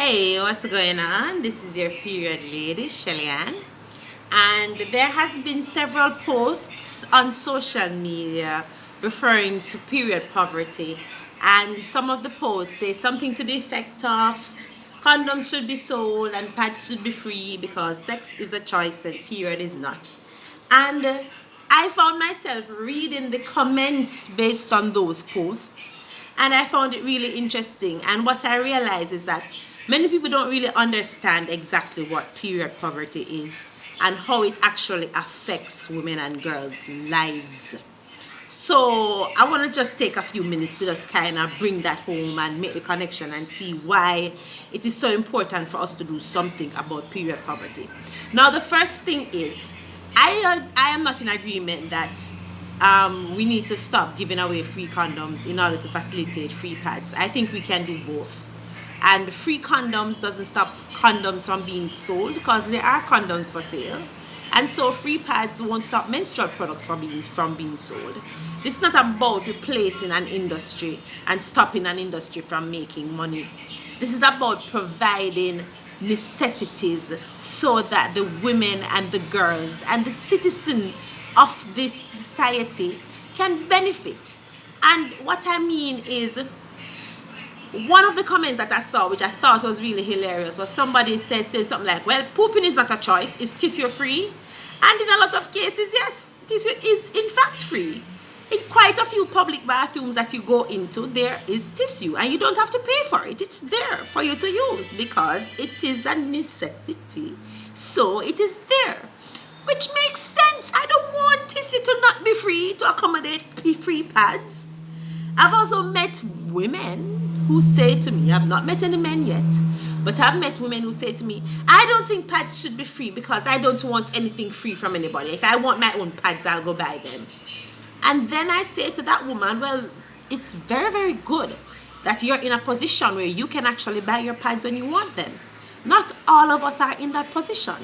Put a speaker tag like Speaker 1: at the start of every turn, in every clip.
Speaker 1: Hey, what's going on? This is your period lady, Shelly-Ann. And there has been several posts on social media referring to period poverty. And some of the posts say something to the effect of condoms should be sold and pads should be free because sex is a choice and period is not. And I found myself reading the comments based on those posts, and I found it really interesting. And what I realized is that many people don't really understand exactly what period poverty is and how it actually affects women and girls' lives. So I want to just take a few minutes to just kind of bring that home and make the connection and see why it is so important for us to do something about period poverty. Now, the first thing is, I am not in agreement that we need to stop giving away free condoms in order to facilitate free pads. I think we can do both. And free condoms doesn't stop condoms from being sold because there are condoms for sale. And so free pads won't stop menstrual products from being sold. This is not about replacing an industry and stopping an industry from making money. This is about providing necessities so that the women and the girls and the citizen of this society can benefit. And what I mean is, one of the comments that I saw, which I thought was really hilarious, was somebody said something like, well, pooping is not a choice, it's tissue free. And in a lot of cases, yes, tissue is in fact free. In quite a few public bathrooms that you go into, there is tissue and you don't have to pay for it. It's there for you to use because it is a necessity. So it is there, which makes sense. I don't want tissue to not be free to accommodate free pads. I've also met women who say to me, I've not met any men yet, but I've met women who say to me, I don't think pads should be free because I don't want anything free from anybody. If I want my own pads, I'll go buy them. And then I say to that woman, well, it's very, very good that you're in a position where you can actually buy your pads when you want them. Not all of us are in that position.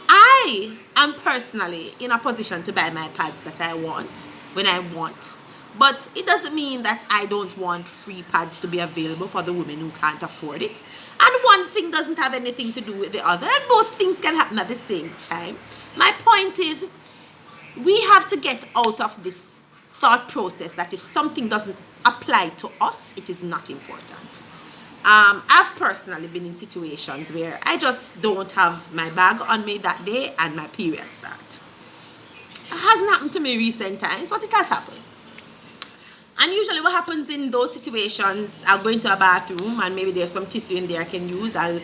Speaker 1: I am personally in a position to buy my pads that I want when I want. But it doesn't mean that I don't want free pads to be available for the women who can't afford it. And one thing doesn't have anything to do with the other. And both things can happen at the same time. My point is, we have to get out of this thought process that if something doesn't apply to us, it is not important. I've personally been in situations where I just don't have my bag on me that day and my period start. It hasn't happened to me recent times, but it has happened. And usually what happens in those situations, I'll go into a bathroom and maybe there's some tissue in there I can use. I'll,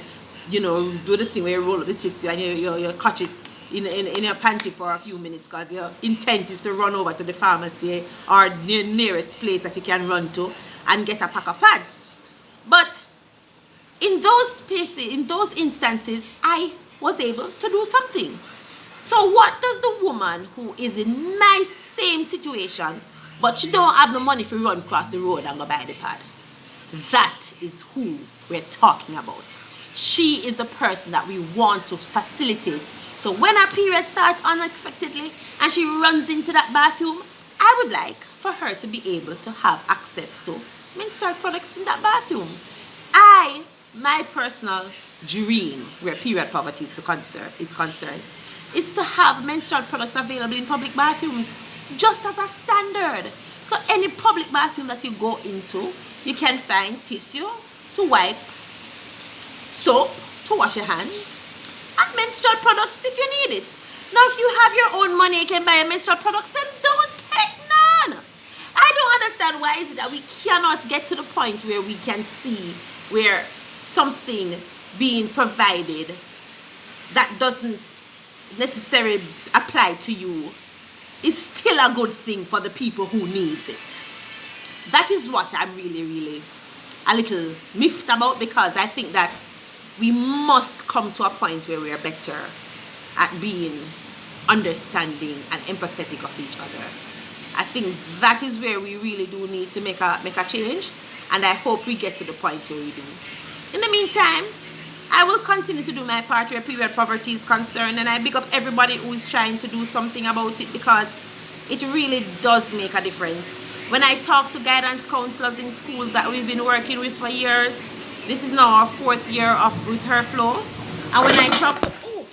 Speaker 1: do the thing where you roll up the tissue and you catch it in your panty for a few minutes because your intent is to run over to the pharmacy or the nearest place that you can run to and get a pack of pads. But in those spaces, in those instances, I was able to do something. So what does the woman who is in my same situation, but she don't have the money to run across the road and go buy the pad? That is who we're talking about. She is the person that we want to facilitate. So when her period starts unexpectedly and she runs into that bathroom, I would like for her to be able to have access to menstrual products in that bathroom. My personal dream where period poverty is concerned is to have menstrual products available in public bathrooms just as a standard. So any public bathroom that you go into, you can find tissue to wipe, soap to wash your hands, and menstrual products if you need it. Now, if you have your own money, you can buy menstrual products, then don't take none. I don't understand why is it that we cannot get to the point where we can see where something being provided that doesn't necessarily apply to you is still a good thing for the people who needs it. That is what I'm really, really a little miffed about, because I think that we must come to a point where we are better at being understanding and empathetic of each other. I think that is where we really do need to make a change, and I hope we get to the point where we do. In the meantime, I will continue to do my part where period poverty is concerned, and I big up everybody who is trying to do something about it, because it really does make a difference. When I talk to guidance counselors in schools that we've been working with for years, This is now our 4th year of with HerFlow. And when I talk, oh